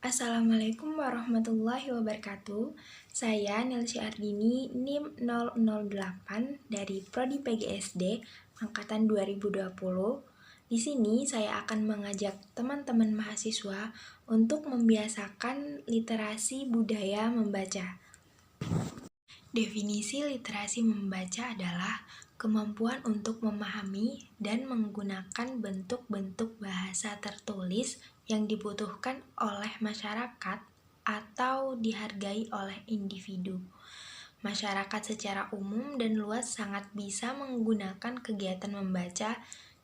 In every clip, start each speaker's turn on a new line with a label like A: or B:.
A: Assalamualaikum warahmatullahi wabarakatuh. Saya Nelsi Ardini, NIM 008 dari Prodi PGSD angkatan 2020. Di sini saya akan mengajak teman-teman mahasiswa untuk membiasakan literasi budaya membaca. Definisi literasi membaca adalah kemampuan untuk memahami dan menggunakan bentuk-bentuk bahasa tertulis yang dibutuhkan oleh masyarakat atau dihargai oleh individu. Masyarakat secara umum dan luas sangat bisa menggunakan kegiatan membaca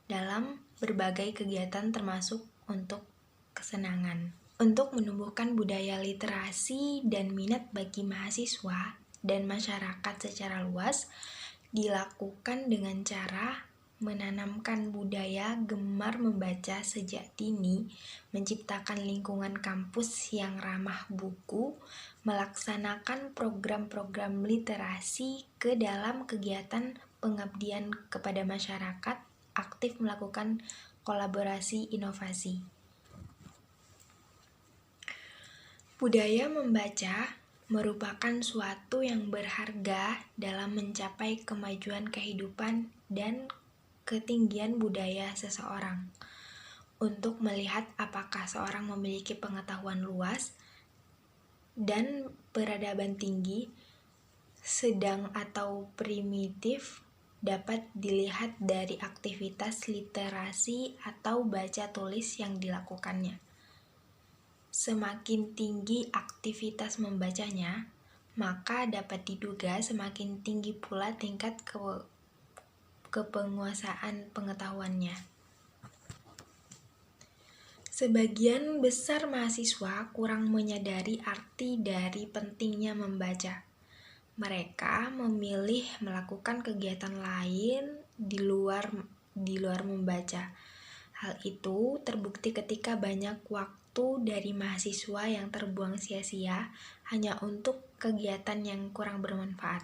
A: dalam berbagai kegiatan termasuk untuk kesenangan. Untuk menumbuhkan budaya literasi dan minat bagi mahasiswa dan masyarakat secara luas dilakukan dengan cara menanamkan budaya gemar membaca sejak dini, menciptakan lingkungan kampus yang ramah buku, melaksanakan program-program literasi ke dalam kegiatan pengabdian kepada masyarakat, aktif melakukan kolaborasi inovasi. Budaya membaca merupakan suatu yang berharga dalam mencapai kemajuan kehidupan dan ketinggian budaya seseorang. Untuk melihat apakah seorang memiliki pengetahuan luas dan peradaban tinggi, sedang atau primitif, dapat dilihat dari aktivitas literasi atau baca tulis yang dilakukannya. Semakin tinggi aktivitas membacanya, maka dapat diduga semakin tinggi pula tingkat kepenguasaan pengetahuannya. Sebagian besar mahasiswa kurang menyadari arti dari pentingnya membaca. Mereka memilih melakukan kegiatan lain di luar membaca. Hal itu terbukti ketika banyak waktu dari mahasiswa yang terbuang sia-sia hanya untuk kegiatan yang kurang bermanfaat,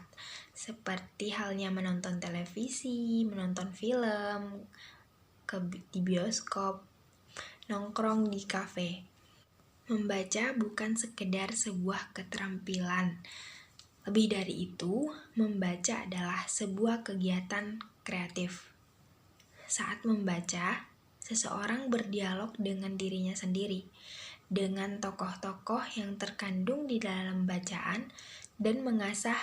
A: seperti halnya menonton televisi, menonton film, di bioskop, nongkrong di kafe. Membaca bukan sekedar sebuah keterampilan. Lebih dari itu, membaca adalah sebuah kegiatan kreatif. Saat membaca, seseorang berdialog dengan dirinya sendiri, dengan tokoh-tokoh yang terkandung di dalam bacaan, dan mengasah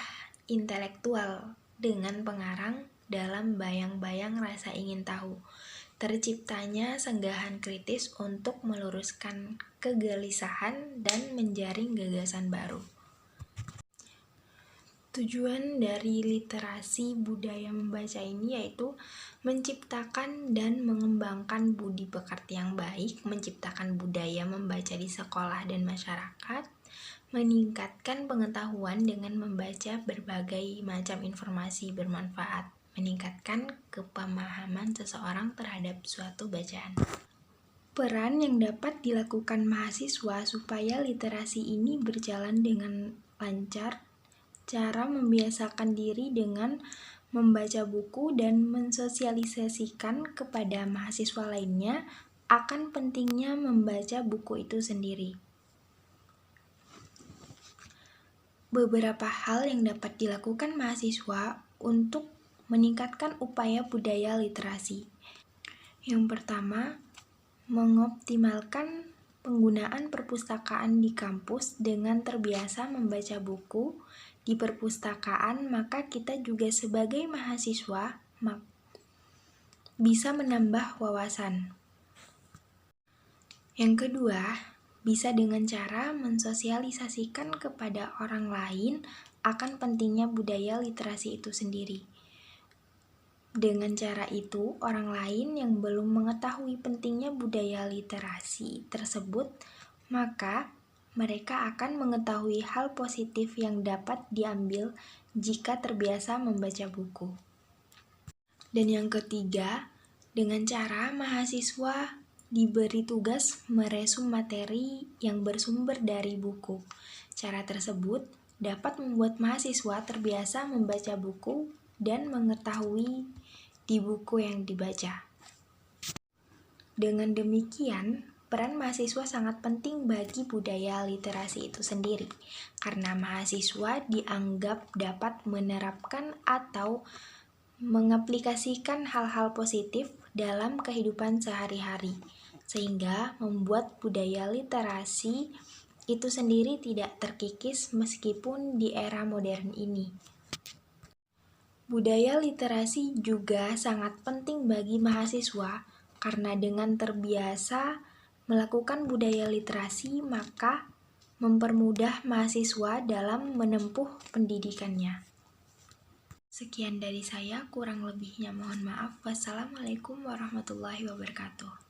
A: intelektual dengan pengarang dalam bayang-bayang rasa ingin tahu. Terciptanya senggahan kritis untuk meluruskan kegelisahan dan menjaring gagasan baru. Tujuan dari literasi budaya membaca ini yaitu menciptakan dan mengembangkan budi pekerti yang baik, menciptakan budaya membaca di sekolah dan masyarakat, meningkatkan pengetahuan dengan membaca berbagai macam informasi bermanfaat, meningkatkan kepemahaman seseorang terhadap suatu bacaan. Peran yang dapat dilakukan mahasiswa supaya literasi ini berjalan dengan lancar, cara membiasakan diri dengan membaca buku dan mensosialisasikan kepada mahasiswa lainnya akan pentingnya membaca buku itu sendiri. Beberapa hal yang dapat dilakukan mahasiswa untuk meningkatkan upaya budaya literasi. Yang pertama, mengoptimalkan penggunaan perpustakaan di kampus dengan terbiasa membaca buku di perpustakaan, maka kita juga sebagai mahasiswa bisa menambah wawasan. Yang kedua, bisa dengan cara mensosialisasikan kepada orang lain akan pentingnya budaya literasi itu sendiri. Dengan cara itu, orang lain yang belum mengetahui pentingnya budaya literasi tersebut, maka mereka akan mengetahui hal positif yang dapat diambil jika terbiasa membaca buku. Dan yang ketiga, dengan cara mahasiswa diberi tugas meresum materi yang bersumber dari buku. Cara tersebut dapat membuat mahasiswa terbiasa membaca buku dan mengetahui di buku yang dibaca. Dengan demikian, peran mahasiswa sangat penting bagi budaya literasi itu sendiri, karena mahasiswa dianggap dapat menerapkan atau mengaplikasikan hal-hal positif dalam kehidupan sehari-hari, sehingga membuat budaya literasi itu sendiri tidak terkikis meskipun di era modern ini. Budaya literasi juga sangat penting bagi mahasiswa karena dengan terbiasa melakukan budaya literasi maka mempermudah mahasiswa dalam menempuh pendidikannya. Sekian dari saya, kurang lebihnya mohon maaf. Wassalamualaikum warahmatullahi wabarakatuh.